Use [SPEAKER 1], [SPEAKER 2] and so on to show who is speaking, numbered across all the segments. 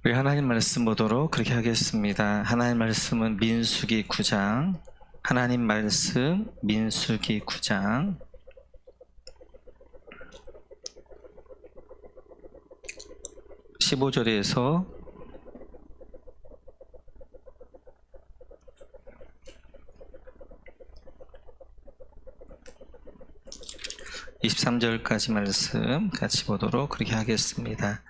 [SPEAKER 1] 우리 하나님 말씀 보도록 그렇게 하겠습니다. 하나님 말씀은 민수기 9장, 하나님 말씀 민수기 9장 15절에서 23절까지 말씀 같이 보도록 그렇게 하겠습니다.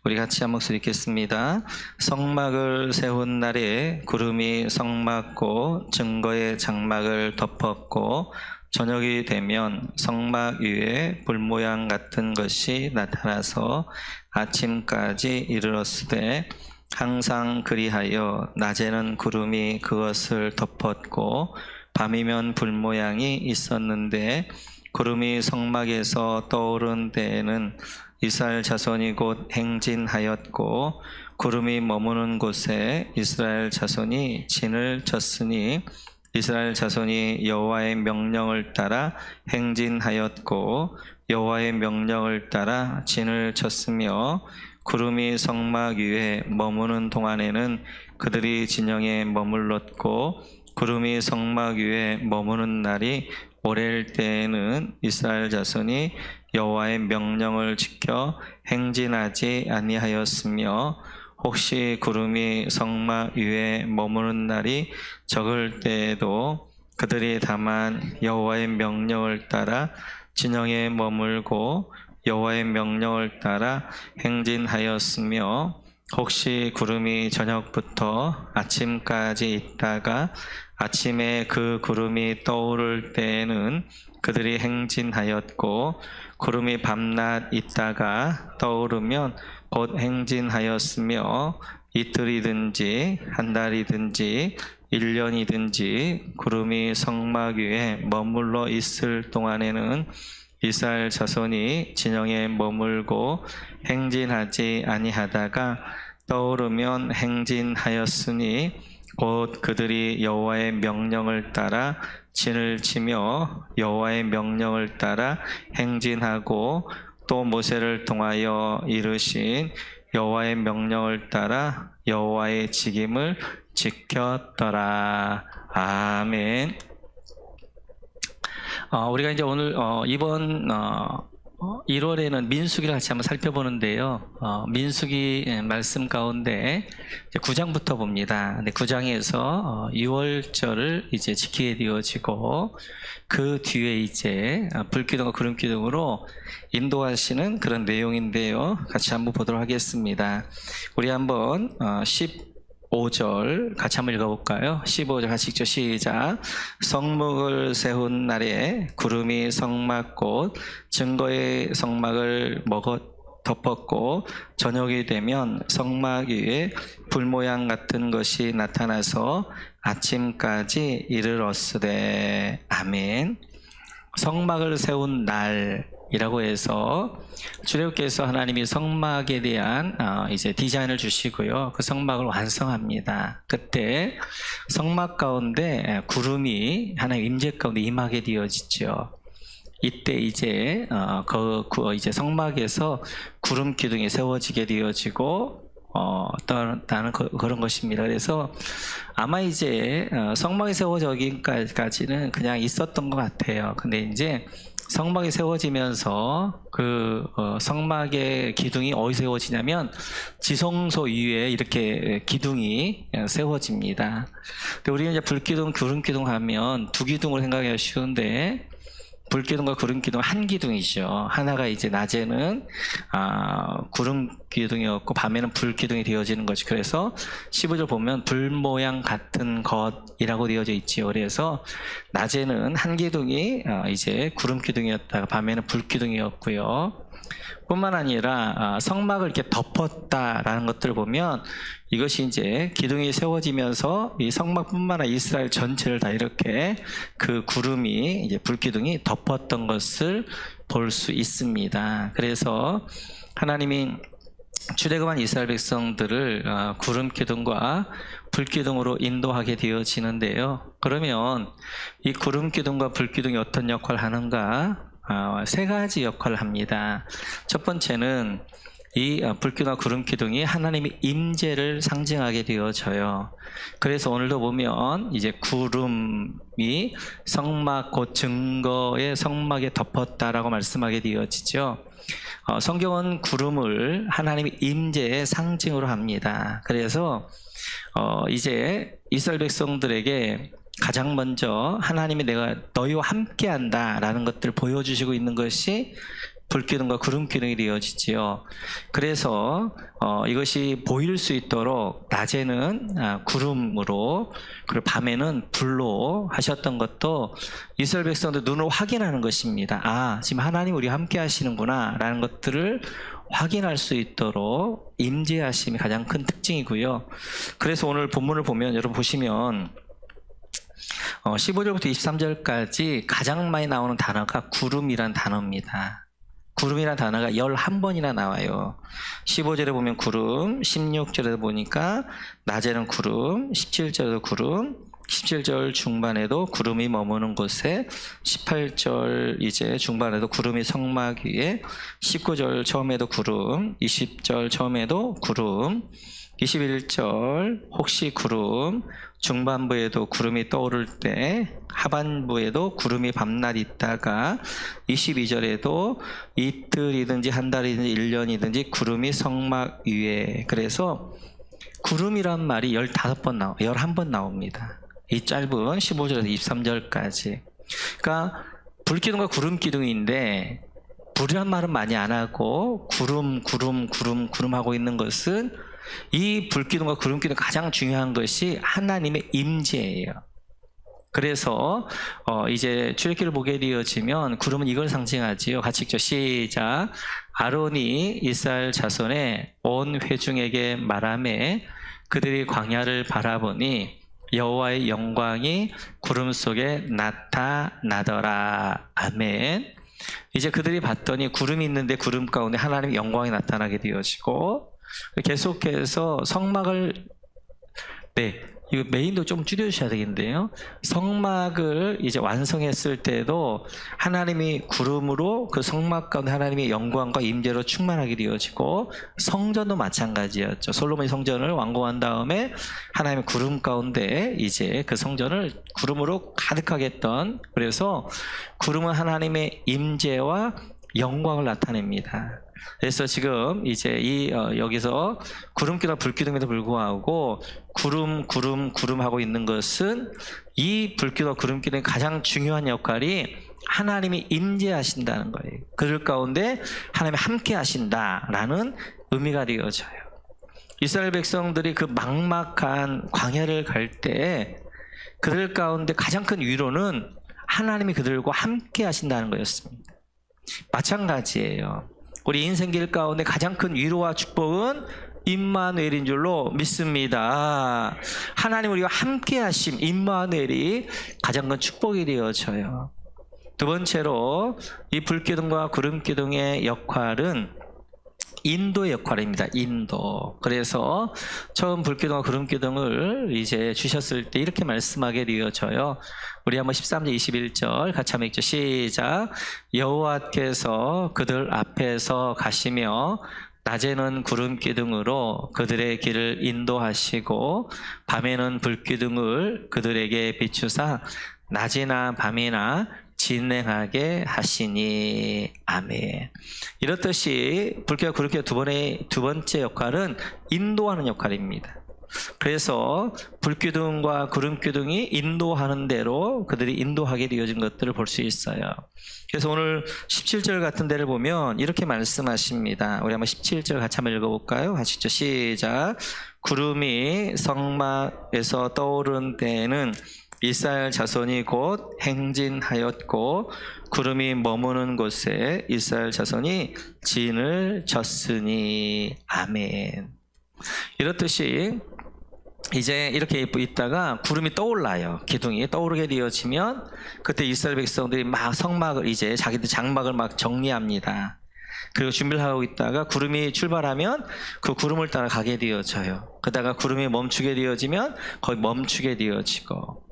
[SPEAKER 1] 우리 같이 한 목소리 읽겠습니다. 성막을 세운 날에 구름이 성막고 증거의 장막을 덮었고 저녁이 되면 성막 위에 불 모양 같은 것이 나타나서 아침까지 이르렀으되 항상 그리하여 낮에는 구름이 그것을 덮었고 밤이면 불 모양이 있었는데 구름이 성막에서 떠오른 때에는 이스라엘 자손이 곧 행진하였고 구름이 머무는 곳에 이스라엘 자손이 진을 쳤으니 이스라엘 자손이 여호와의 명령을 따라 행진하였고 여호와의 명령을 따라 진을 쳤으며 구름이 성막 위에 머무는 동안에는 그들이 진영에 머물렀고 구름이 성막 위에 머무는 날이 오래일 때에는 이스라엘 자손이 여호와의 명령을 지켜 행진하지 아니하였으며 혹시 구름이 성막 위에 머무는 날이 적을 때에도 그들이 다만 여호와의 명령을 따라 진영에 머물고 여호와의 명령을 따라 행진하였으며 혹시 구름이 저녁부터 아침까지 있다가 아침에 그 구름이 떠오를 때에는 그들이 행진하였고 구름이 밤낮 있다가 떠오르면 곧 행진하였으며 이틀이든지 한 달이든지 1년이든지 구름이 성막 위에 머물러 있을 동안에는 이스라엘 자손이 진영에 머물고 행진하지 아니하다가 떠오르면 행진하였으니 곧 그들이 여호와의 명령을 따라 진을 치며 여호와의 명령을 따라 행진하고 또 모세를 통하여 이르신 여호와의 명령을 따라 여호와의 직임을 지켰더라. 아멘. 우리가 이제 오늘 이번 1월에는 민수기를 같이 한번 살펴보는데요. 민수기 말씀 가운데 9장부터 봅니다. 근데 9장에서 6월절을 이제 지키게 되어지고 그 뒤에 이제 불기둥과 구름기둥으로 인도하시는 그런 내용인데요. 같이 한번 보도록 하겠습니다. 우리 한번 15절 같이 한번 읽어볼까요? 15절 같이 읽죠. 시작. 성막을 세운 날에 구름이 성막곧 증거의 성막을 덮었고 저녁이 되면 성막 위에 불 모양 같은 것이 나타나서 아침까지 이르렀으되. 아멘. 성막을 세운 날이라고 해서 출애굽기에서 하나님이 성막에 대한 이제 디자인을 주시고요. 그 성막을 완성합니다. 그때 성막 가운데 구름이 하나님 임재 가운데 임하게 되어지죠. 이때 이제 이제 성막에서 구름 기둥이 세워지게 되어지고 나는 그런 것입니다. 그래서 아마 이제 성막이 세워지기까지는 그냥 있었던 것 같아요. 근데 이제 성막이 세워지면서 그 성막의 기둥이 어디서 세워지냐면 지성소 위에 이렇게 기둥이 세워집니다. 근데 우리는 이제 불기둥, 구름기둥 하면 두 기둥을 생각하기 쉬운데 불기둥과 구름기둥 한 기둥이죠. 하나가 이제 낮에는 구름기둥이었고 밤에는 불기둥이 되어지는 것이, 그래서 15절 보면 불 모양 같은 것이라고 되어져 있지요. 그래서 낮에는 한 기둥이 이제 구름기둥이었다가 밤에는 불기둥이었고요. 뿐만 아니라 성막을 이렇게 덮었다라는 것들을 보면 이것이 이제 기둥이 세워지면서 이 성막뿐만 아니라 이스라엘 전체를 다 이렇게 그 구름이 이제 불기둥이 덮었던 것을 볼 수 있습니다. 그래서 하나님이 출애굽한 이스라엘 백성들을 구름 기둥과 불기둥으로 인도하게 되어지는데요. 그러면 이 구름 기둥과 불기둥이 어떤 역할을 하는가? 세 가지 역할을 합니다. 첫 번째는 이 불기둥과 구름기둥이 하나님의 임재를 상징하게 되어져요. 그래서 오늘도 보면 이제 구름이 성막 곧 증거의 성막에 덮었다라고 말씀하게 되어지죠. 성경은 구름을 하나님의 임재의 상징으로 합니다. 그래서 이제 이스라엘 백성들에게 가장 먼저 하나님이 내가 너희와 함께한다라는 것들을 보여주시고 있는 것이 불기둥과 구름기둥이 되어지지요. 그래서 이것이 보일 수 있도록 낮에는 구름으로 그리고 밤에는 불로 하셨던 것도 이스라엘 백성들 눈으로 확인하는 것입니다. 지금 하나님 우리와 함께 하시는구나 라는 것들을 확인할 수 있도록 임재하심이 가장 큰 특징이고요. 그래서 오늘 본문을 보면 여러분 보시면 15절부터 23절까지 가장 많이 나오는 단어가 구름이란 단어입니다. 구름이라는 단어가 11번이나 나와요. 15절에 보면 구름, 16절에 보니까 낮에는 구름, 17절에도 구름, 17절 중반에도 구름이 머무는 곳에 18절 이제 중반에도 구름이 성막 위에 19절 처음에도 구름, 20절 처음에도 구름, 21절 혹시 구름, 중반부에도 구름이 떠오를 때 하반부에도 구름이 밤낮 있다가 22절에도 이틀이든지 한 달이든지 1년이든지 구름이 성막 위에. 그래서 구름이란 말이 15번 11번 나옵니다. 이 짧은 15절에서 23절까지. 그러니까 불기둥과 구름기둥인데 불이란 말은 많이 안 하고 구름 하고 있는 것은 이 불기둥과 구름기둥 가장 중요한 것이 하나님의 임재예요. 그래서 이제 출애굽기를 보게 되어지면 구름은 이걸 상징하지요. 같이 읽죠. 시작. 아론이 이스라엘 자손의 온 회중에게 말하매 그들이 광야를 바라보니 여호와의 영광이 구름 속에 나타나더라. 아멘. 이제 그들이 봤더니 구름이 있는데 구름 가운데 하나님의 영광이 나타나게 되어지고 계속해서 성막을 이거 메인도 좀 줄여주셔야 되겠는데요. 성막을 이제 완성했을 때도 하나님이 구름으로 그 성막 가운데 하나님의 영광과 임재로 충만하게 되어지고 성전도 마찬가지였죠. 솔로몬이 성전을 완공한 다음에 하나님의 구름 가운데 이제 그 성전을 구름으로 가득하게 했던, 그래서 구름은 하나님의 임재와 영광을 나타냅니다. 그래서 지금 이제 여기서 구름기나 불기둥에도 불구하고 구름 하고 있는 것은 이 불기둥과 구름기둥의 가장 중요한 역할이 하나님이 임재하신다는 거예요. 그들 가운데 하나님이 함께 하신다라는 의미가 되어져요. 이스라엘 백성들이 그 막막한 광야를 갈 때 그들 가운데 가장 큰 위로는 하나님이 그들과 함께 하신다는 거였습니다. 마찬가지예요. 우리 인생길 가운데 가장 큰 위로와 축복은 임마누엘인 줄로 믿습니다. 하나님 우리와 함께 하심 임마누엘이 가장 큰 축복이 되어져요. 두 번째로 이 불기둥과 구름기둥의 역할은 인도의 역할입니다. 인도. 그래서 처음 불기둥과 구름기둥을 이제 주셨을 때 이렇게 말씀하게 되어져요. 우리 한번 13절 21절 같이 한번 읽죠. 시작. 여호와께서 그들 앞에서 가시며 낮에는 구름기둥으로 그들의 길을 인도하시고 밤에는 불기둥을 그들에게 비추사 낮이나 밤이나 진행하게 하시니. 아멘. 이렇듯이 불기둥과 구름기둥 두 번째 역할은 인도하는 역할입니다. 그래서 불기둥과 구름기둥이 인도하는 대로 그들이 인도하게 되어진 것들을 볼 수 있어요. 그래서 오늘 17절 같은 데를 보면 이렇게 말씀하십니다. 우리 한번 17절 같이 한번 읽어볼까요? 하시죠. 시작. 구름이 성막에서 떠오른 때에는 이스라엘 자손이 곧 행진하였고 구름이 머무는 곳에 이스라엘 자손이 진을 졌으니. 아멘. 이렇듯이 이제 이렇게 있다가 구름이 떠올라요. 기둥이 떠오르게 되어지면 그때 이스라엘 백성들이 막 성막을 이제 자기들 장막을 막 정리합니다. 그리고 준비를 하고 있다가 구름이 출발하면 그 구름을 따라 가게 되어져요. 그러다가 구름이 멈추게 되어지면 거의 멈추게 되어지고.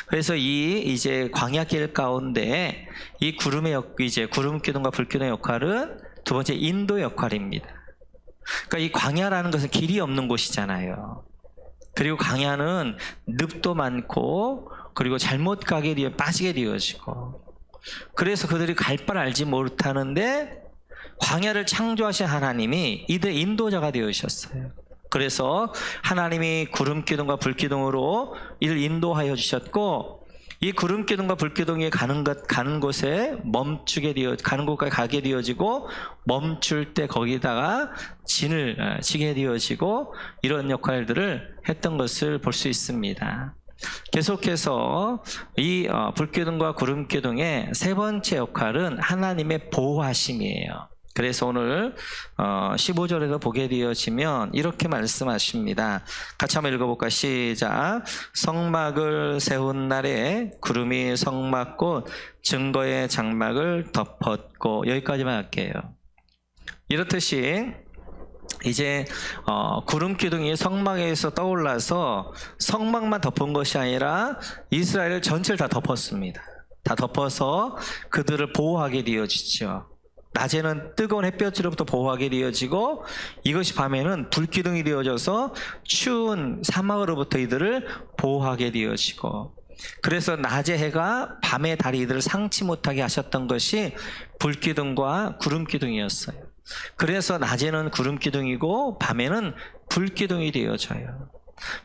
[SPEAKER 1] 그래서 이제 광야길 가운데 이 구름의 이제 구름기둥과 불기둥의 역할은 두 번째 인도 역할입니다. 그러니까 이 광야라는 것은 길이 없는 곳이잖아요. 그리고 광야는 늪도 많고 그리고 잘못 가게 되어 빠지게 되어지고, 그래서 그들이 갈 바를 알지 못하는데 광야를 창조하신 하나님이 이들 인도자가 되어주셨어요. 그래서 하나님이 구름 기둥과 불 기둥으로 이를 인도하여 주셨고, 이 구름 기둥과 불 기둥이 가는 곳에 멈추게 되어, 가는 곳까지 가게 되어지고, 멈출 때 거기다가 진을 치게 되어지고, 이런 역할들을 했던 것을 볼 수 있습니다. 계속해서 이 불기둥과 구름기둥의 세 번째 역할은 하나님의 보호하심이에요. 그래서 오늘 15절에서 보게 되어지면 이렇게 말씀하십니다. 같이 한번 읽어볼까요? 시작. 성막을 세운 날에 구름이 성막곧 증거의 장막을 덮었고, 여기까지만 할게요. 이렇듯이 이제 구름 기둥이 성막에서 떠올라서 성막만 덮은 것이 아니라 이스라엘 전체를 다 덮었습니다. 다 덮어서 그들을 보호하게 되어지죠. 낮에는 뜨거운 햇볕으로부터 보호하게 되어지고, 이것이 밤에는 불기둥이 되어져서 추운 사막으로부터 이들을 보호하게 되어지고, 그래서 낮의 해가 밤의 달이 이들을 상치 못하게 하셨던 것이 불기둥과 구름기둥이었어요. 그래서 낮에는 구름기둥이고 밤에는 불기둥이 되어져요.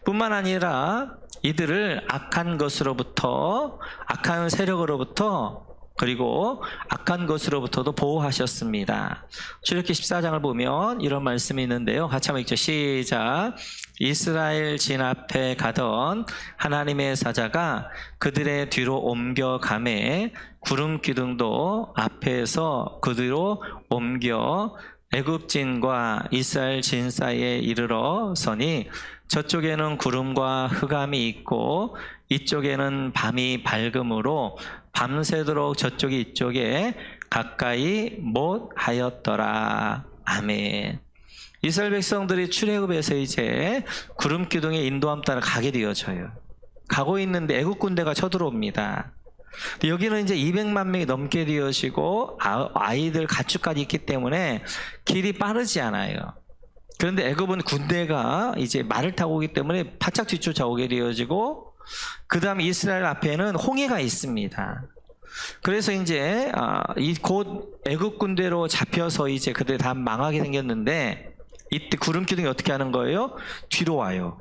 [SPEAKER 1] 뿐만 아니라 이들을 악한 것으로부터, 악한 세력으로부터, 그리고 악한 것으로부터도 보호하셨습니다. 출애굽기 14장을 보면 이런 말씀이 있는데요. 같이 한번 읽죠. 시작. 이스라엘 진 앞에 가던 하나님의 사자가 그들의 뒤로 옮겨가매 구름 기둥도 앞에서 그뒤로 옮겨 애굽진과 이스라엘 진 사이에 이르러 서니, 저쪽에는 구름과 흑암이 있고 이쪽에는 밤이 밝음으로 밤새도록 저쪽이 이쪽에 가까이 못 하였더라. 아멘. 이스라엘 백성들이 출애굽에서 이제 구름 기둥의 인도함 따라 가게 되어져요. 가고 있는데 애국 군대가 쳐들어옵니다. 여기는 이제 200만 명이 넘게 되어지고 아이들 가축까지 있기 때문에 길이 빠르지 않아요. 그런데 애굽은 군대가 이제 말을 타고 오기 때문에 바짝 뒤쫓아오게 되어지고, 그 다음 이스라엘 앞에는 홍해가 있습니다. 그래서 이제 곧 애굽 군대로 잡혀서 이제 그들 다 망하게 생겼는데, 이때 구름 기둥이 어떻게 하는 거예요? 뒤로 와요.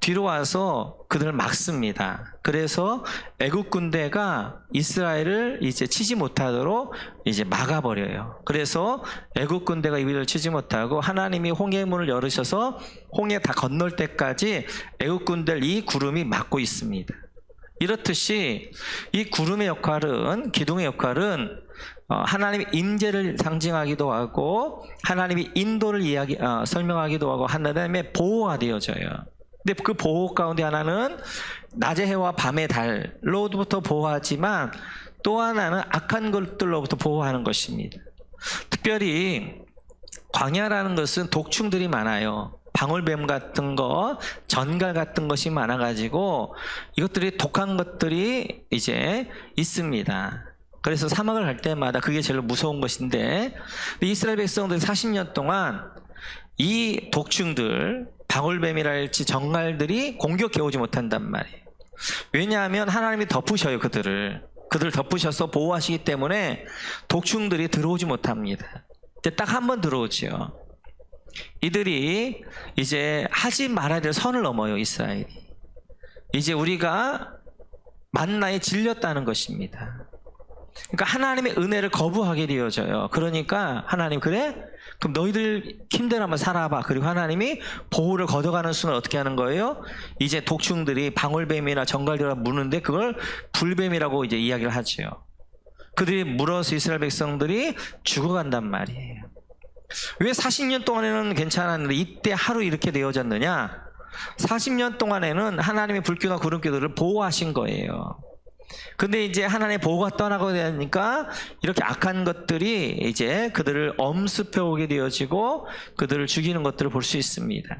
[SPEAKER 1] 뒤로 와서 그들을 막습니다. 그래서 애국 군대가 이스라엘을 이제 치지 못하도록 이제 막아버려요. 그래서 애국 군대가 이들을 치지 못하고 하나님이 홍해 문을 열으셔서 홍해 다 건널 때까지 애국 군대를 이 구름이 막고 있습니다. 이렇듯이 이 구름의 역할은, 기둥의 역할은 하나님의 임재를 상징하기도 하고 하나님의 인도를 설명하기도 하고 하나님의 보호가 되어져요. 근데 그 보호 가운데 하나는 낮의 해와 밤의 달로부터 보호하지만, 또 하나는 악한 것들로부터 보호하는 것입니다. 특별히 광야라는 것은 독충들이 많아요. 방울뱀 같은 거, 전갈 같은 것이 많아가지고 이것들이 독한 것들이 이제 있습니다. 그래서 사막을 갈 때마다 그게 제일 무서운 것인데, 이스라엘 백성들이 40년 동안 이 독충들, 방울뱀이랄지 정갈들이 공격해 오지 못한단 말이에요. 왜냐하면 하나님이 덮으셔요. 그들을 덮으셔서 보호하시기 때문에 독충들이 들어오지 못합니다. 근데 딱 한 번 들어오죠. 이들이 이제 하지 말아야 될 선을 넘어요. 이스라엘이 이제 우리가 만나에 질렸다는 것입니다. 그러니까 하나님의 은혜를 거부하게 되어져요. 그러니까 하나님, 그래? 그럼 너희들 힘대로 한번 살아봐. 그리고 하나님이 보호를 걷어가는 순간 어떻게 하는 거예요? 이제 독충들이 방울뱀이나 정갈들을 무는데 그걸 불뱀이라고 이제 이야기를 하죠. 그들이 물어서 이스라엘 백성들이 죽어간단 말이에요. 왜 40년 동안에는 괜찮았는데 이때 하루 이렇게 되어졌느냐? 40년 동안에는 하나님의 불기둥과 구름기둥을 보호하신 거예요. 근데 이제 하나님의 보호가 떠나고 되니까 이렇게 악한 것들이 이제 그들을 엄습해 오게 되어지고 그들을 죽이는 것들을 볼 수 있습니다.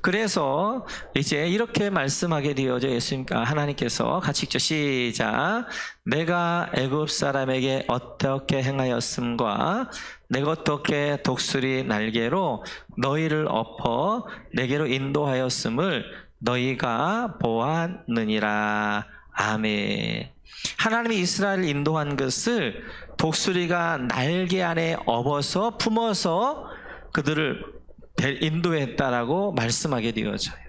[SPEAKER 1] 그래서 이제 이렇게 말씀하게 되어져 있으니까 하나님께서 같이 읽죠. 시작. 내가 애굽 사람에게 어떻게 행하였음과 내가 어떻게 독수리 날개로 너희를 엎어 내게로 인도하였음을 너희가 보았느니라. 아멘. 하나님이 이스라엘을 인도한 것을 독수리가 날개 안에 업어서 품어서 그들을 인도했다라고 말씀하게 되어져요.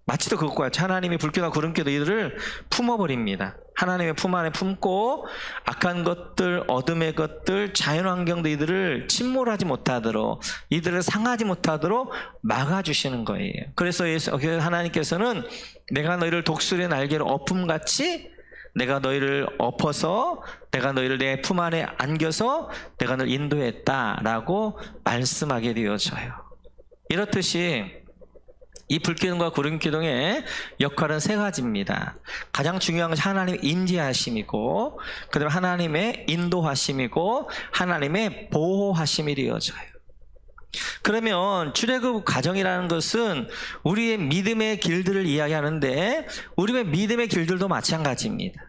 [SPEAKER 1] 마치도 그것과 같이 하나님이 불길과 구름기도 이들을 품어버립니다. 하나님의 품 안에 품고 악한 것들, 어둠의 것들, 자연환경도 이들을 침몰하지 못하도록, 이들을 상하지 못하도록 막아주시는 거예요. 그래서 하나님께서는 내가 너희를 독수리의 날개로 엎음같이 내가 너희를 엎어서 내가 너희를 내 품 안에 안겨서 내가 너를 인도했다라고 말씀하게 되어져요. 이렇듯이 이 불기둥과 구름기둥의 역할은 세 가지입니다. 가장 중요한 것이 하나님의 인지하심이고, 그 다음에 하나님의 인도하심이고, 하나님의 보호하심이 되어져요. 그러면 출애굽 과정이라는 것은 우리의 믿음의 길들을 이야기하는데, 우리의 믿음의 길들도 마찬가지입니다.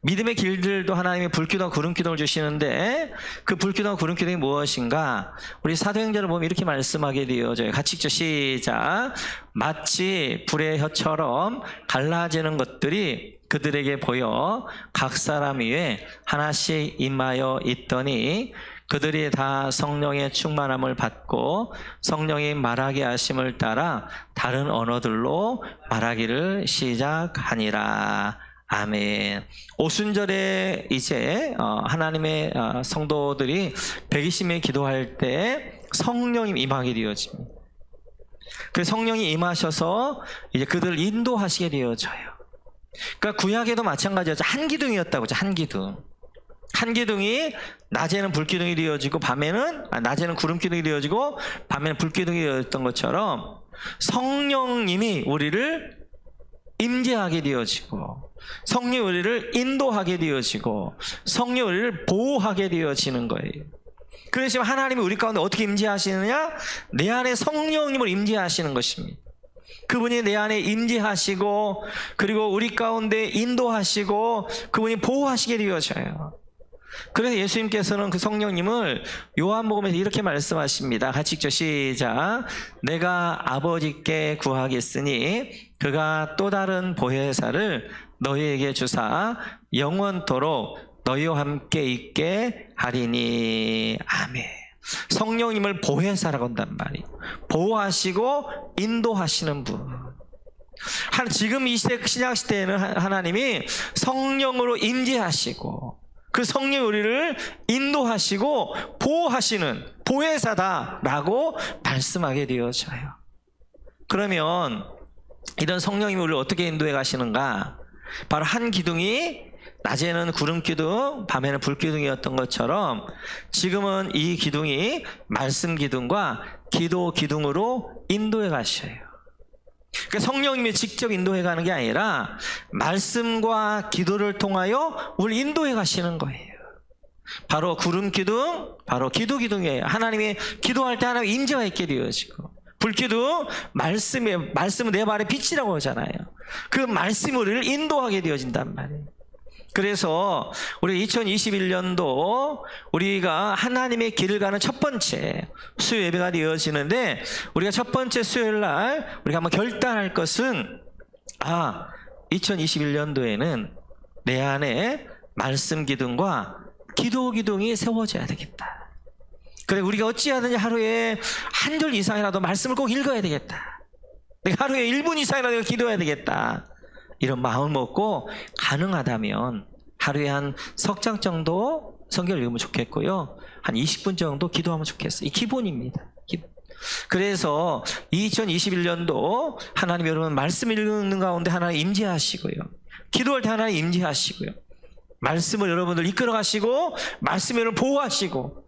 [SPEAKER 1] 믿음의 길들도 하나님의 불기둥과 구름기둥을 주시는데, 그 불기둥과 구름기둥이 무엇인가? 우리 사도행전을 보면 이렇게 말씀하게 되어져요. 같이 읽죠. 시작. 마치 불의 혀처럼 갈라지는 것들이 그들에게 보여 각 사람 위에 하나씩 임하여 있더니 그들이 다 성령의 충만함을 받고 성령이 말하게 하심을 따라 다른 언어들로 말하기를 시작하니라. 아멘. 오순절에 이제 하나님의 성도들이 120명이 기도할 때 성령이 임하게 되어집니다. 그 성령이 임하셔서 이제 그들을 인도하시게 되어져요. 그러니까 구약에도 마찬가지였죠. 한 기둥이었다고 하죠. 한 기둥. 한 기둥이 낮에는 불기둥이 되어지고 낮에는 구름기둥이 되어지고 밤에는 불기둥이 되었던 것처럼 성령님이 우리를 임재하게 되어지고 성령이 우리를 인도하게 되어지고 성령이 우리를 보호하게 되어지는 거예요. 그래서 하나님이 우리 가운데 어떻게 임재하시느냐? 내 안에 성령님을 임재하시는 것입니다. 그분이 내 안에 임재하시고 그리고 우리 가운데 인도하시고 그분이 보호하시게 되어져요. 그래서 예수님께서는 그 성령님을 요한복음에서 이렇게 말씀하십니다. 같이 읽죠. 시작. 내가 아버지께 구하겠으니 그가 또 다른 보혜사를 너희에게 주사 영원토록 너희와 함께 있게 하리니. 아멘. 성령님을 보혜사라고 한단 말이에요. 보호하시고 인도하시는 분. 지금 이 시대, 신약시대에는 하나님이 성령으로 임재하시고 그 성령이 우리를 인도하시고 보호하시는 보혜사다라고 말씀하게 되어져요. 그러면 이런 성령님이 우리를 어떻게 인도해 가시는가? 바로 한 기둥이 낮에는 구름기둥, 밤에는 불기둥이었던 것처럼 지금은 이 기둥이 말씀 기둥과 기도 기둥으로 인도해 가셔요. 그러니까 성령님이 직접 인도해 가는 게 아니라 말씀과 기도를 통하여 우리 인도해 가시는 거예요. 바로 구름기둥, 바로 기도 기둥이에요. 하나님이 기도할 때 하나님 임재가 있게 되어지고, 불기둥, 말씀은 내 발의 빛이라고 하잖아요. 그 말씀이 우리를 인도하게 되어진단 말이에요. 그래서 우리 2021년도 우리가 하나님의 길을 가는 첫 번째 수요 예배가 되어지는데, 우리가 첫 번째 수요일 날 우리가 한번 결단할 것은 2021년도에는 내 안에 말씀 기둥과 기도 기둥이 세워져야 되겠다. 그래, 우리가 어찌하든지 하루에 한 절 이상이라도 말씀을 꼭 읽어야 되겠다. 내가 하루에 1분 이상이라도 기도해야 되겠다. 이런 마음을 먹고 가능하다면 하루에 한 석 장 정도 성경을 읽으면 좋겠고요. 한 20분 정도 기도하면 좋겠어요. 이 기본입니다. 그래서 2021년도 하나님 여러분 말씀 읽는 가운데 하나님 임재하시고요. 기도할 때 하나님 임재하시고요. 말씀을 여러분들 이끌어 가시고 말씀을 여러분 보호하시고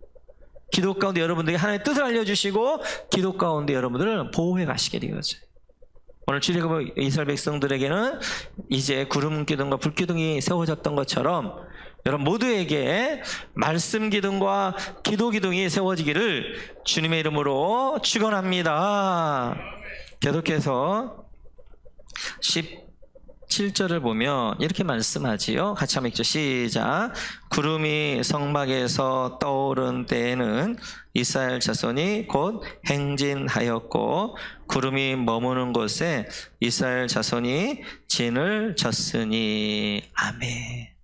[SPEAKER 1] 기도 가운데 여러분들에게 하나님의 뜻을 알려주시고 기도 가운데 여러분들을 보호해 가시게 되어져요. 오늘 출애굽 이스라엘 백성들에게는 이제 구름 기둥과 불 기둥이 세워졌던 것처럼 여러분 모두에게 말씀 기둥과 기도 기둥이 세워지기를 주님의 이름으로 축원합니다. 계속해서 17절을 보면 이렇게 말씀하지요. 같이 한번 읽죠. 시작. 구름이 성막에서 떠오른 때에는 이스라엘 자손이 곧 행진하였고 구름이 머무는 곳에 이스라엘 자손이 진을 쳤으니. 아멘.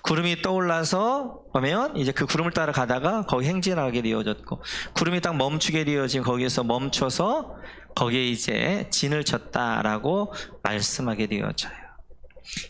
[SPEAKER 1] 구름이 떠올라서 보면 이제 그 구름을 따라 가다가 거기 행진하게 되어졌고, 구름이 딱 멈추게 되어지면 거기에서 멈춰서 거기에 이제 진을 쳤다라고 말씀하게 되어져요.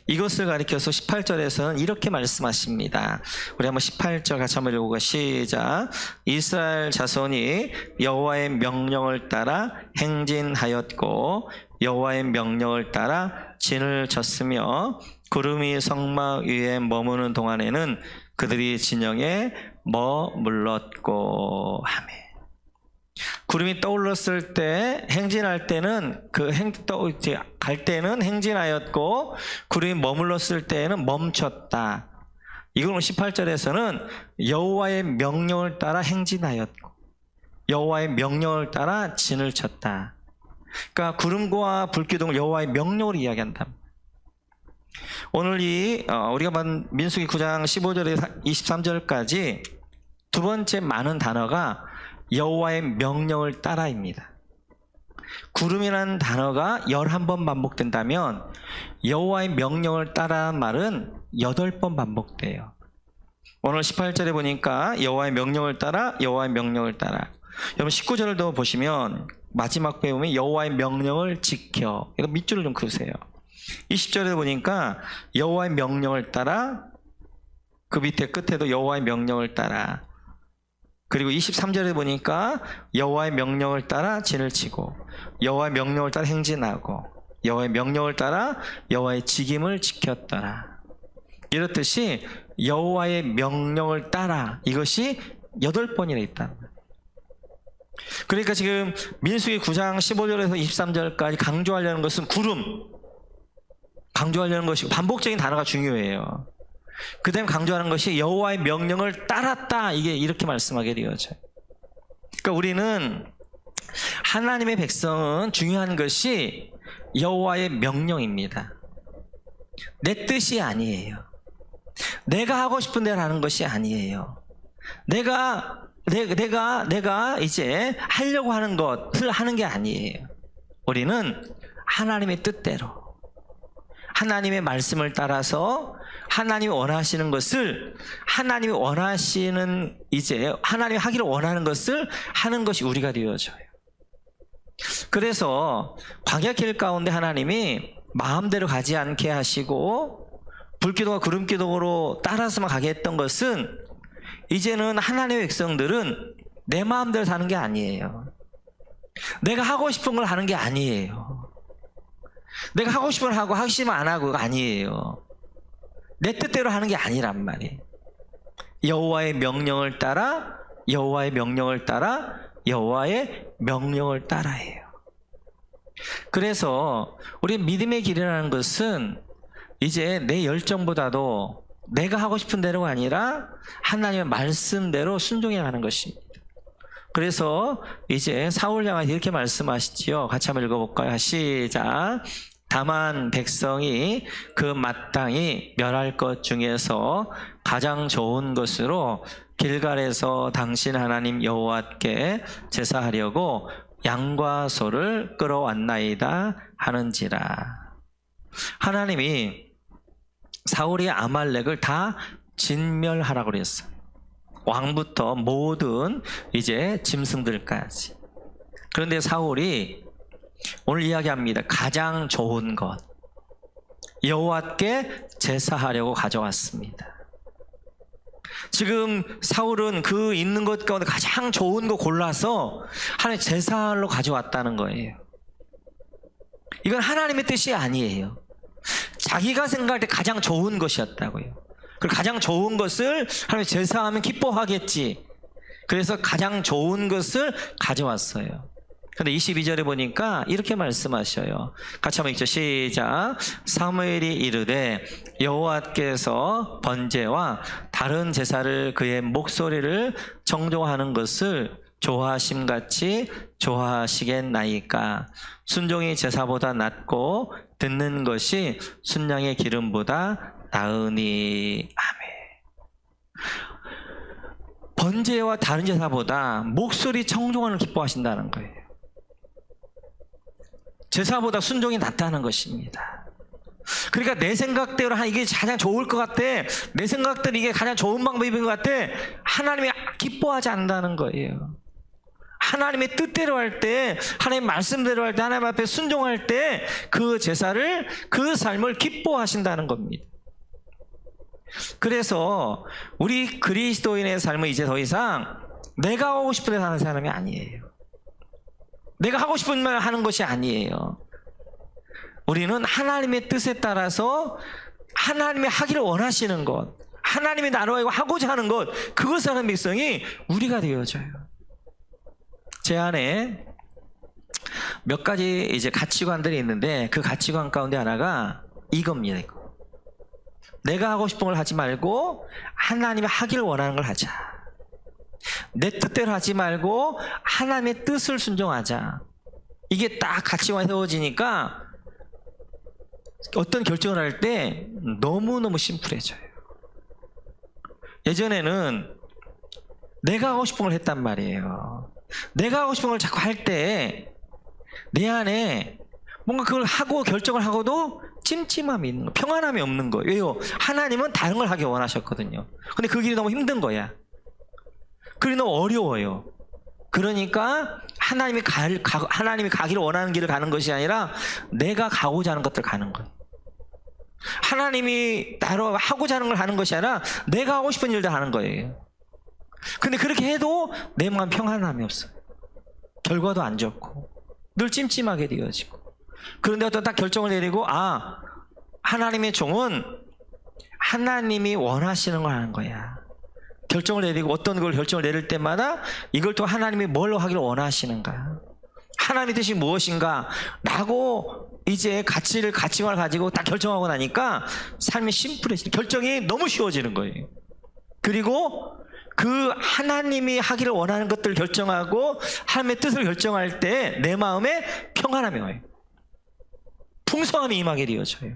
[SPEAKER 1] 이것을 가리켜서 18절에서는 이렇게 말씀하십니다. 우리 한번 18절 같이 한번 읽어볼까요? 시작. 이스라엘 자손이 여호와의 명령을 따라 행진하였고 여호와의 명령을 따라 진을 쳤으며 구름이 성막 위에 머무는 동안에는 그들이 진영에 머물렀고. 아멘. 구름이 떠올랐을 때 행진할 때는 갈 때는 행진하였고 구름이 머물렀을 때는 멈췄다. 이걸 18절에서는 여호와의 명령을 따라 행진하였고 여호와의 명령을 따라 진을 쳤다. 그러니까 구름과 불기둥을 여호와의 명령으로 이야기한다. 오늘 우리가 본 민수기 9장 15절에서 23절까지 두 번째 많은 단어가 여호와의 명령을 따라입니다. 구름이라는 단어가 11번 반복된다면 여호와의 명령을 따라는 말은 8번 반복돼요. 오늘 18절에 보니까 여호와의 명령을 따라 여호와의 명령을 따라. 여러분 19절도 보시면 마지막 부에 보면 여호와의 명령을 지켜. 이거 밑줄을 좀 그으세요. 20절에 보니까 여호와의 명령을 따라, 그 밑에 끝에도 여호와의 명령을 따라. 그리고 23절에 보니까 여호와의 명령을 따라 진을 치고 여호와의 명령을 따라 행진하고 여호와의 명령을 따라 여호와의 직임을 지켰더라. 이렇듯이 여호와의 명령을 따라, 이것이 8번이나 있다. 그러니까 지금 민수기 9장 15절에서 23절까지 강조하려는 것은 구름, 강조하려는 것이고 반복적인 단어가 중요해요. 그 다음에 강조하는 것이 여호와의 명령을 따랐다. 이게 이렇게 말씀하게 되어져요. 그러니까 우리는 하나님의 백성은 중요한 것이 여호와의 명령입니다. 내 뜻이 아니에요. 내가 하고 싶은 대로 하는 것이 아니에요. 내가 이제 하려고 하는 것을 하는 게 아니에요. 우리는 하나님의 뜻대로, 하나님의 말씀을 따라서 하나님이 원하시는 것을, 하나님이 원하시는, 이제 하나님이 하기를 원하는 것을 하는 것이 우리가 되어져요. 그래서 광야 길 가운데 하나님이 마음대로 가지 않게 하시고 불기둥과 구름기둥으로 따라서만 가게 했던 것은, 이제는 하나님의 백성들은 내 마음대로 사는 게 아니에요. 내가 하고 싶은 걸 하는 게 아니에요. 내가 하고 싶은 걸 하고 하기 싫으면 안 하고가 아니에요. 내 뜻대로 하는 게 아니란 말이에요. 여호와의 명령을 따라, 여호와의 명령을 따라, 여호와의 명령을 따라해요. 그래서 우리 믿음의 길이라는 것은 이제 내 열정보다도 내가 하고 싶은 대로가 아니라 하나님의 말씀대로 순종해 가는 것입니다. 그래서 이제 사울 향하여 이렇게 말씀하시지요. 같이 한번 읽어볼까요? 시작. 다만 백성이 그 마땅히 멸할 것 중에서 가장 좋은 것으로 길갈에서 당신 하나님 여호와께 제사하려고 양과 소를 끌어왔나이다 하는지라. 하나님이 사울이 아말렉을 다 진멸하라고 그랬어요. 왕부터 모든 이제 짐승들까지. 그런데 사울이 오늘 이야기합니다. 가장 좋은 것, 여호와께 제사하려고 가져왔습니다. 지금 사울은 그 있는 것 가운데 가장 좋은 거 골라서 하나님 제사하러 가져왔다는 거예요. 이건 하나님의 뜻이 아니에요. 자기가 생각할 때 가장 좋은 것이었다고요. 그리고 가장 좋은 것을 하나님 제사하면 기뻐하겠지. 그래서 가장 좋은 것을 가져왔어요. 근데 22절에 보니까 이렇게 말씀하셔요. 같이 한번 읽죠. 시작. 사무엘이 이르되 여호와께서 번제와 다른 제사를 그의 목소리를 정종하는 것을 조하심같이 조하시겠나이까. 순종이 제사보다 낫고 듣는 것이 순양의 기름보다 나으니. 아멘. 번제와 다른 제사보다 목소리 청종을 기뻐하신다는 거예요. 제사보다 순종이 낫다는 것입니다. 그러니까 내 생각대로 이게 가장 좋을 것 같아, 내 생각대로 이게 가장 좋은 방법인 것 같아, 하나님이 기뻐하지 않는다는 거예요. 하나님의 뜻대로 할 때, 하나님의 말씀대로 할 때, 하나님 앞에 순종할 때 그 제사를, 그 삶을 기뻐하신다는 겁니다. 그래서 우리 그리스도인의 삶은 이제 더 이상 내가 하고 싶은 대로 하는 사람이 아니에요. 내가 하고 싶은 말 하는 것이 아니에요. 우리는 하나님의 뜻에 따라서 하나님이 하기를 원하시는 것, 하나님이 나로 하고자 하는 것, 그것을 하는 백성이 우리가 되어져요. 제 안에 몇 가지 이제 가치관들이 있는데 그 가치관 가운데 하나가 이겁니다. 이거. 내가 하고 싶은 걸 하지 말고 하나님이 하기를 원하는 걸 하자. 내 뜻대로 하지 말고 하나님의 뜻을 순종하자. 이게 딱 가치관이 세워지니까 어떤 결정을 할 때 너무너무 심플해져요. 예전에는 내가 하고 싶은 걸 했단 말이에요. 내가 하고 싶은 걸 자꾸 할 때 내 안에 뭔가 그걸 하고 결정을 하고도 찜찜함이 있는 거, 평안함이 없는 거예요. 왜요? 하나님은 다른 걸 하기 원하셨거든요. 근데 그 길이 너무 힘든 거야. 그게 너무 어려워요. 그러니까 하나님이 가기를 원하는 길을 가는 것이 아니라 내가 가고자 하는 것들 가는 거예요. 하나님이 나로 하고자 하는 걸 하는 것이 아니라 내가 하고 싶은 일들 하는 거예요. 근데 그렇게 해도 내 마음 평안함이 없어요. 결과도 안 좋고 늘 찜찜하게 되어지고. 그런데 어떤 딱 결정을 내리고 하나님의 종은 하나님이 원하시는 걸 하는 거야. 결정을 내리고 어떤 걸 결정을 내릴 때마다 이걸 또 하나님이 뭘로 하기를 원하시는가, 하나님의 뜻이 무엇인가 라고 이제 가치관을 가지고 딱 결정하고 나니까 삶이 심플해지는, 결정이 너무 쉬워지는 거예요. 그리고 그 하나님이 하기를 원하는 것들을 결정하고 하나님의 뜻을 결정할 때 내 마음에 평안함이 와요. 풍성함이 임하게 되어져요.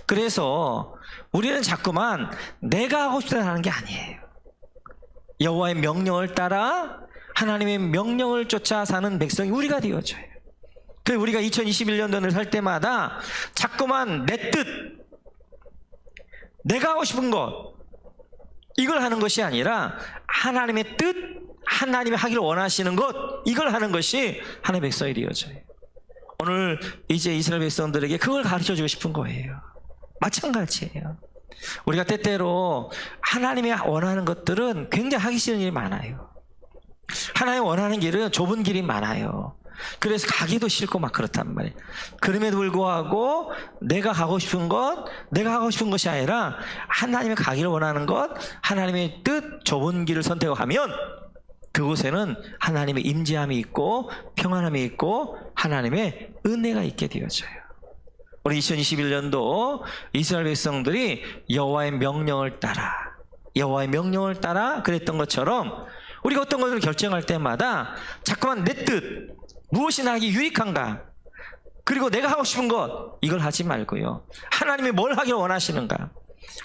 [SPEAKER 1] 그래서 우리는 자꾸만 내가 하고 싶다 하는 게 아니에요. 여호와의 명령을 따라 하나님의 명령을 쫓아 사는 백성이 우리가 되어져요. 그래서 우리가 2021년도를 살 때마다 자꾸만 내 뜻, 내가 하고 싶은 것, 이걸 하는 것이 아니라 하나님의 뜻, 하나님이 하기를 원하시는 것, 이걸 하는 것이 하나님의 백성이 되어져요. 오늘 이제 이스라엘 백성들에게 그걸 가르쳐주고 싶은 거예요. 마찬가지예요. 우리가 때때로 하나님이 원하는 것들은 굉장히 하기 싫은 일이 많아요. 하나님이 원하는 길은 좁은 길이 많아요. 그래서 가기도 싫고 막 그렇단 말이에요. 그럼에도 불구하고 내가 가고 싶은 것, 내가 하고 싶은 것이 아니라 하나님이 가기를 원하는 것, 하나님의 뜻, 좁은 길을 선택하면 그곳에는 하나님의 임재함이 있고 평안함이 있고 하나님의 은혜가 있게 되어져요. 우리 2021년도 이스라엘 백성들이 여호와의 명령을 따라 그랬던 것처럼 우리가 어떤 것을 결정할 때마다 자꾸만 내 뜻, 무엇이 나에게 유익한가, 그리고 내가 하고 싶은 것, 이걸 하지 말고요, 하나님이 뭘 하기를 원하시는가,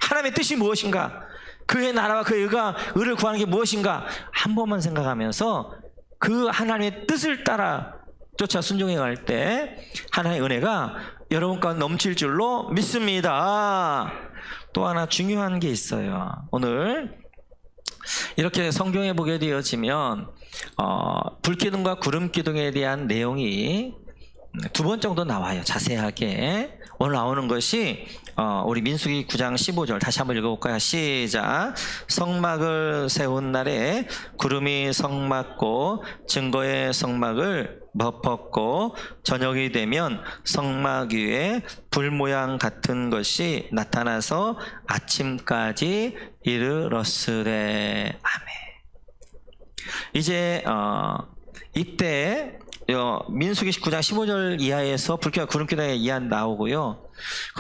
[SPEAKER 1] 하나님의 뜻이 무엇인가, 그의 나라와 그의 의를 구하는 게 무엇인가 한 번만 생각하면서 그 하나님의 뜻을 따라 쫓아 순종해 갈 때 하나님의 은혜가 여러분 가운데 넘칠 줄로 믿습니다. 또 하나 중요한 게 있어요. 오늘 이렇게 성경에 보게 되어지면 불기둥과 구름기둥에 대한 내용이 2번 정도 나와요. 자세하게. 오늘 나오는 것이 우리 민수기 9장 15절 다시 한번 읽어볼까요? 시작. 성막을 세운 날에 구름이 성막고 증거의 성막을 덮었고 저녁이 되면 성막 위에 불 모양 같은 것이 나타나서 아침까지 이르렀으되. 아멘. 이제 이때 민수기 19장 15절 이하에서 불교와 구름기둥의 이하 나오고요.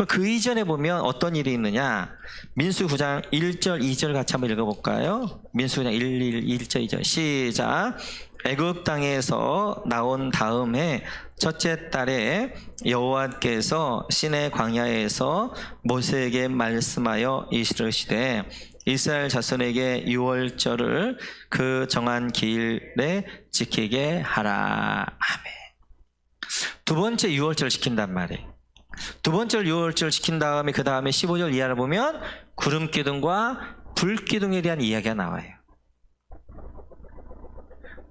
[SPEAKER 1] 그 이전에 보면 어떤 일이 있느냐. 민수 9장 1절 2절 같이 한번 읽어볼까요? 민수 9장 1절 2절 시작. 애굽 땅에서 나온 다음에 첫째 달에 여호와께서 시내 광야에서 모세에게 말씀하여 이르시되 이스라엘 자손에게 유월절을 그 정한 기일에 지키게 하라. 아멘. 두 번째 유월절 지킨단 말이에요. 두 번째 유월절 지킨 다음에 그 다음에 15절 이하를 보면 구름기둥과 불기둥에 대한 이야기가 나와요.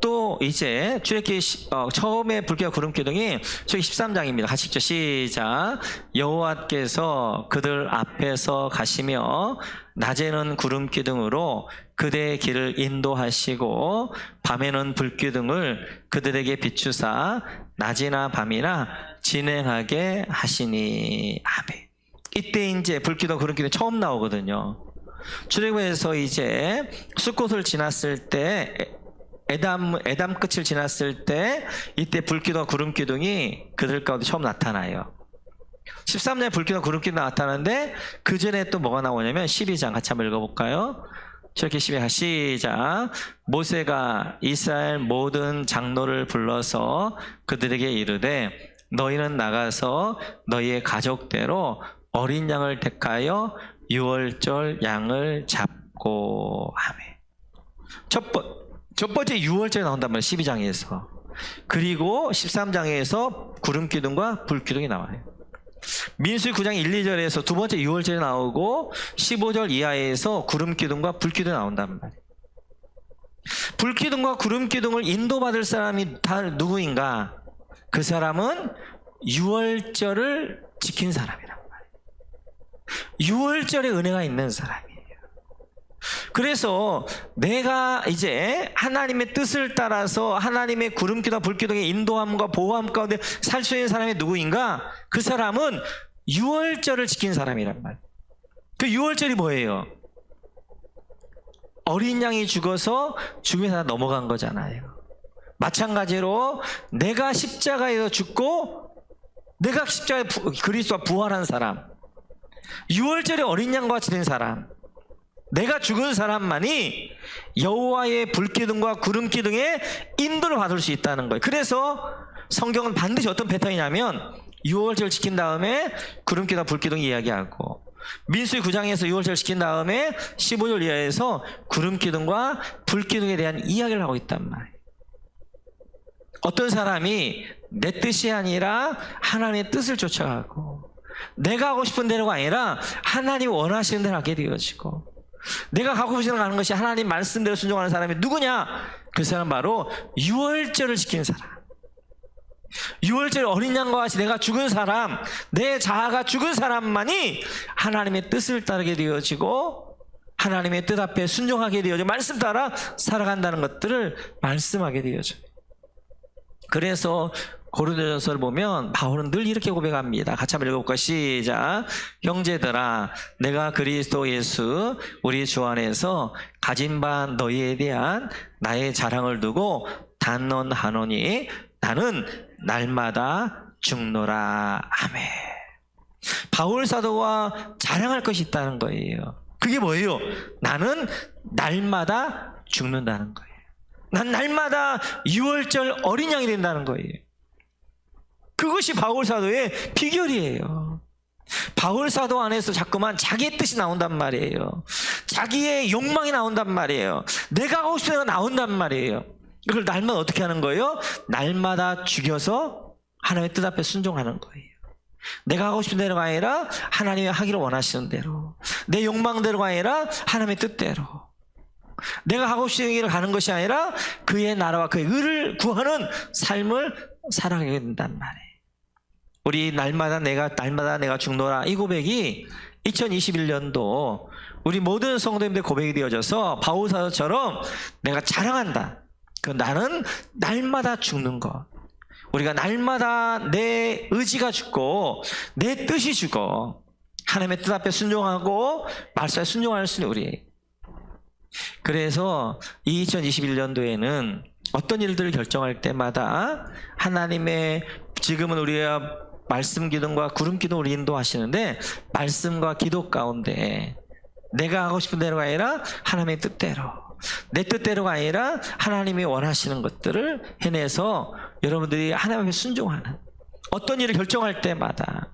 [SPEAKER 1] 또 이제 출애굽기 처음에 불기와 구름기둥이 저기 13장입니다. 같이 읽죠. 시작. 여호와께서 그들 앞에서 가시며 낮에는 구름기둥으로 그대의 길을 인도하시고 밤에는 불기둥을 그들에게 비추사 낮이나 밤이나 진행하게 하시니. 아멘. 이때 이제 불기둥 구름기둥 처음 나오거든요. 출애굽에서 이제 숫꽃을 지났을 때 에담 끝을 지났을 때 이때 불기둥과 구름기둥이 그들 가운데 처음 나타나요. 13년에 불기둥과 구름기둥 나타나는데 그 전에 또 뭐가 나오냐면 12장 같이 한번 읽어볼까요? 저렇게 12장 시작. 모세가 이스라엘 모든 장로를 불러서 그들에게 이르되 너희는 나가서 너희의 가족대로 어린 양을 택하여 유월절 양을 잡고 하매. 첫 번째 유월절이 나온단 말이에요. 12장에서. 그리고 13장에서 구름기둥과 불기둥이 나와요. 민수기 9장 1, 2절에서 두 번째 유월절이 나오고 15절 이하에서 구름기둥과 불기둥이 나온단 말이에요. 불기둥과 구름기둥을 인도받을 사람이 다 누구인가? 그 사람은 유월절을 지킨 사람이란 말이에요. 유월절에 은혜가 있는 사람이에요. 그래서 내가 이제 하나님의 뜻을 따라서 하나님의 구름기둥과 불기둥의 인도함과 보호함 가운데 살 수 있는 사람이 누구인가? 그 사람은 유월절을 지킨 사람이란 말이에요. 그 유월절이 뭐예요? 어린 양이 죽어서 죽음에서 넘어간 거잖아요. 마찬가지로 내가 십자가에서 죽고 내가 십자가에 그리스도와 부활한 사람, 유월절에 어린 양과 같이 된 사람, 내가 죽은 사람만이 여호와의 불기둥과 구름기둥의 인도를 받을 수 있다는 거예요. 그래서 성경은 반드시 어떤 패턴이냐면 유월절 지킨 다음에 구름기둥과 불기둥 이야기하고 민수기 9장에서 유월절 지킨 다음에 15절 이하에서 구름기둥과 불기둥에 대한 이야기를 하고 있단 말이에요. 어떤 사람이 내 뜻이 아니라 하나님의 뜻을 쫓아가고 내가 하고 싶은 대로가 아니라 하나님이 원하시는 대로 하게 되어지고 내가 가고 싶은 가는 것이 하나님 말씀대로 순종하는 사람이 누구냐? 그 사람 바로 유월절을 지키는 사람. 유월절 어린 양과 같이 내가 죽은 사람, 내 자아가 죽은 사람만이 하나님의 뜻을 따르게 되어지고 하나님의 뜻 앞에 순종하게 되어지고 말씀 따라 살아간다는 것들을 말씀하게 되어져요. 그래서 고린도전서를 보면 바울은 늘 이렇게 고백합니다. 같이 한번 읽어볼까요? 시작. 형제들아, 내가 그리스도 예수 우리 주 안에서 가진 바 너희에 대한 나의 자랑을 두고 단언하노니 나는 날마다 죽노라. 아멘. 바울 사도와 자랑할 것이 있다는 거예요. 그게 뭐예요? 나는 날마다 죽는다는 거예요. 난 날마다 유월절 어린 양이 된다는 거예요. 그것이 바울 사도의 비결이에요. 바울 사도 안에서 자꾸만 자기의 뜻이 나온단 말이에요. 자기의 욕망이 나온단 말이에요. 내가 하고 싶은 대로 나온단 말이에요. 이걸 날마다 어떻게 하는 거예요? 날마다 죽여서 하나님의 뜻 앞에 순종하는 거예요. 내가 하고 싶은 대로가 아니라 하나님이 하기를 원하시는 대로, 내 욕망대로가 아니라 하나님의 뜻대로, 내가 하고 싶은 길을 가는 것이 아니라 그의 나라와 그의 의를 구하는 삶을 살아가게 된단 말이에요. 우리 날마다 내가 죽노라 이 고백이 2021년도 우리 모든 성도님들 고백이 되어져서 바울 사도처럼 내가 자랑한다. 그 나는 날마다 죽는 것. 우리가 날마다 내 의지가 죽고 내 뜻이 죽어 하나님의 뜻 앞에 순종하고 말씀에 순종할 수 있는 우리. 그래서 이 2021년도에는 어떤 일들을 결정할 때마다 하나님의 지금은 우리가 말씀 기도와 구름 기도를 인도하시는데 말씀과 기도 가운데 내가 하고 싶은 대로가 아니라 하나님의 뜻대로 내 뜻대로가 아니라 하나님이 원하시는 것들을 해내서 여러분들이 하나님 앞에 순종하는 어떤 일을 결정할 때마다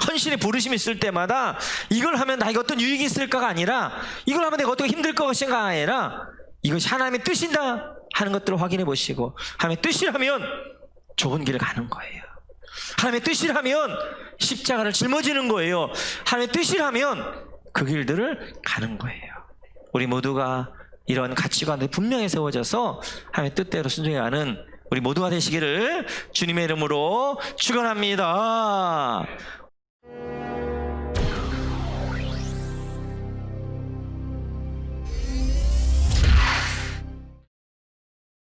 [SPEAKER 1] 헌신의 부르심이 있을 때마다 이걸 하면 나에게 어떤 유익이 있을까가 아니라 이걸 하면 내가 어떻게 힘들 것인가 아니라 이것이 하나님의 뜻이다 하는 것들을 확인해 보시고 하나님의 뜻이라면 좋은 길을 가는 거예요. 하나님의 뜻이라면 십자가를 짊어지는 거예요. 하나님의 뜻이라면 그 길들을 가는 거예요. 우리 모두가 이런 가치관들이 분명히 세워져서 하나님의 뜻대로 순종해가는 우리 모두가 되시기를 주님의 이름으로 축원합니다.